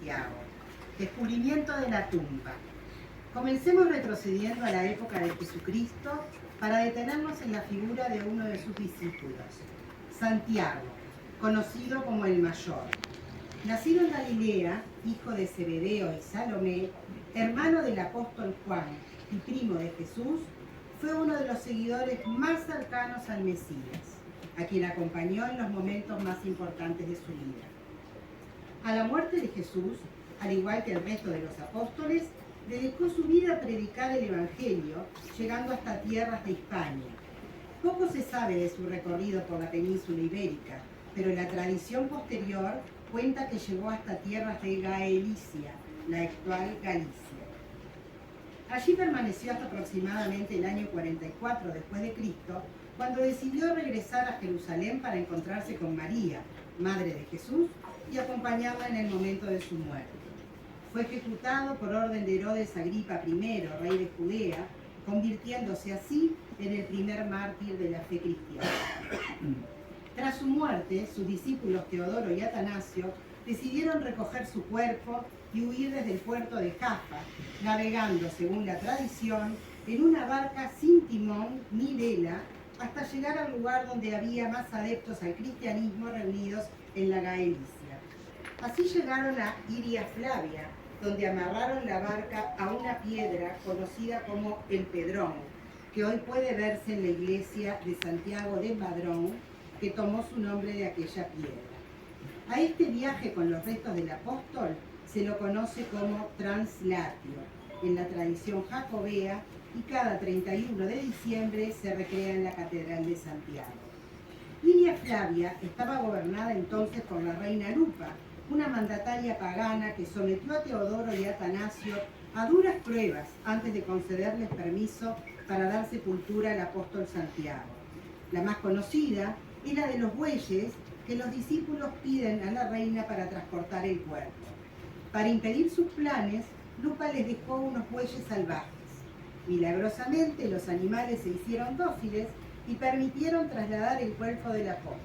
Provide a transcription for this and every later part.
Santiago. Descubrimiento de la tumba. Comencemos retrocediendo a la época de Jesucristo para detenernos en la figura de uno de sus discípulos, Santiago, conocido como el Mayor. Nacido en Galilea, hijo de Zebedeo y Salomé, hermano del apóstol Juan y primo de Jesús, fue uno de los seguidores más cercanos al Mesías, a quien acompañó en los momentos más importantes de su vida. A la muerte de Jesús, al igual que el resto de los apóstoles, dedicó su vida a predicar el Evangelio, llegando hasta tierras de Hispania. Poco se sabe de su recorrido por la península ibérica, pero la tradición posterior cuenta que llegó hasta tierras de Gaelicia, la actual Galicia. Allí permaneció hasta aproximadamente el año 44 después de Cristo, cuando decidió regresar a Jerusalén para encontrarse con María, madre de Jesús, y acompañarla en el momento de su muerte. Fue ejecutado por orden de Herodes Agripa I, rey de Judea, convirtiéndose así en el primer mártir de la fe cristiana. Tras su muerte, sus discípulos Teodoro y Atanasio decidieron recoger su cuerpo y huir desde el puerto de Jaffa, navegando, según la tradición, en una barca sin timón ni vela, hasta llegar al lugar donde había más adeptos al cristianismo reunidos en la Gaelicia. Así llegaron a Iria Flavia, donde amarraron la barca a una piedra conocida como el Pedrón, que hoy puede verse en la iglesia de Santiago de Padrón, que tomó su nombre de aquella piedra. A este viaje con los restos del apóstol se lo conoce como translatio en la tradición jacobea, y cada 31 de diciembre se recrea en la Catedral de Santiago. Iria Flavia estaba gobernada entonces por la reina Lupa, una mandataria pagana que sometió a Teodoro y a Atanasio a duras pruebas antes de concederles permiso para dar sepultura al apóstol Santiago. La más conocida es la de los bueyes que los discípulos piden a la reina para transportar el cuerpo. Para impedir sus planes, Lupa les dejó unos bueyes salvajes. Milagrosamente, los animales se hicieron dóciles y permitieron trasladar el cuerpo del apóstol.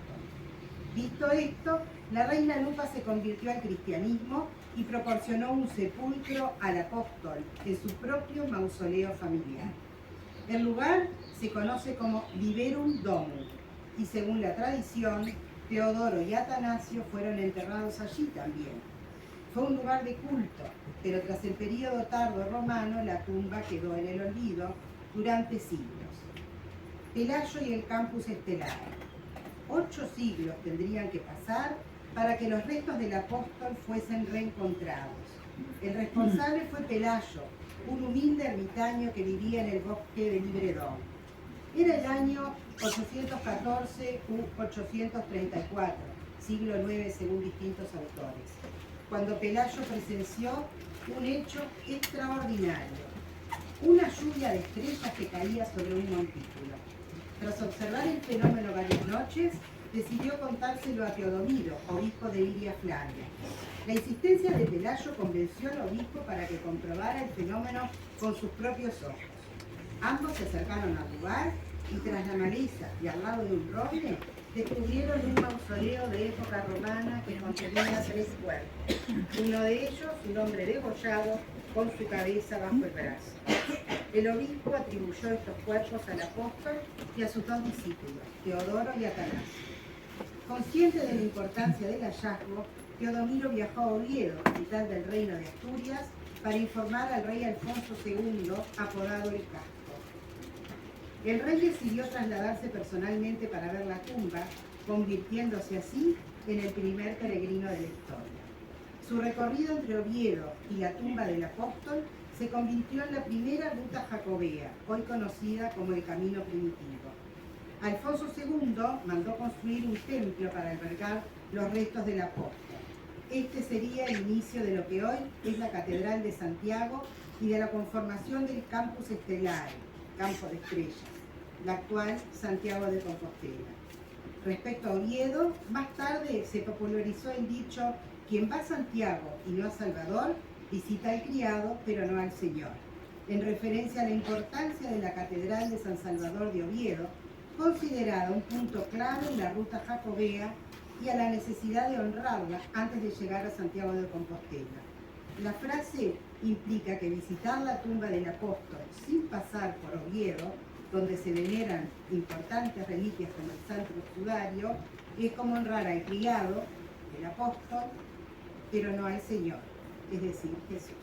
Visto esto, la reina Lupa se convirtió al cristianismo y proporcionó un sepulcro al apóstol en su propio mausoleo familiar. El lugar se conoce como Liberum Domum y, según la tradición, Teodoro y Atanasio fueron enterrados allí también. Fue un lugar de culto, pero tras el período tardo romano la tumba quedó en el olvido durante siglos. Pelayo y el Campus Stellae. 8 siglos tendrían que pasar para que los restos del apóstol fuesen reencontrados. El responsable fue Pelayo, un humilde ermitaño que vivía en el bosque de Libredón. Era el año 814 u 834, siglo IX según distintos autores, cuando Pelayo presenció un hecho extraordinario, una lluvia de estrellas que caía sobre un montículo. Tras observar el fenómeno varias noches, decidió contárselo a Teodomiro, obispo de Iria Flavia. La insistencia de Pelayo convenció al obispo para que comprobara el fenómeno con sus propios ojos. Ambos se acercaron al lugar y tras la maleza y al lado de un roble, descubrieron un mausoleo de época romana que contenía 3 cuerpos. Uno de ellos, un hombre degollado, con su cabeza bajo el brazo. El obispo atribuyó estos cuerpos al apóstol y a sus 2 discípulos, Teodoro y Atanasio. Consciente de la importancia del hallazgo, Teodomiro viajó a Oviedo, capital del reino de Asturias, para informar al rey Alfonso II, apodado el Casco. El rey decidió trasladarse personalmente para ver la tumba, convirtiéndose así en el primer peregrino de la historia. Su recorrido entre Oviedo y la tumba del apóstol se convirtió en la primera ruta jacobea, hoy conocida como el Camino Primitivo. Alfonso II mandó construir un templo para albergar los restos del apóstol. Este sería el inicio de lo que hoy es la Catedral de Santiago y de la conformación del Campus Stellae, Campo de Estrellas, la actual Santiago de Compostela. Respecto a Oviedo, más tarde se popularizó el dicho: quien va a Santiago y no a Salvador, visita al criado, pero no al Señor, en referencia a la importancia de la Catedral de San Salvador de Oviedo, considerada un punto clave en la ruta jacobea, y a la necesidad de honrarla antes de llegar a Santiago de Compostela. La frase implica que visitar la tumba del apóstol sin pasar por Oviedo, donde se veneran importantes reliquias como el Santo Sudario, es como honrar al criado, el apóstol, pero no al Señor, es decir, Jesús.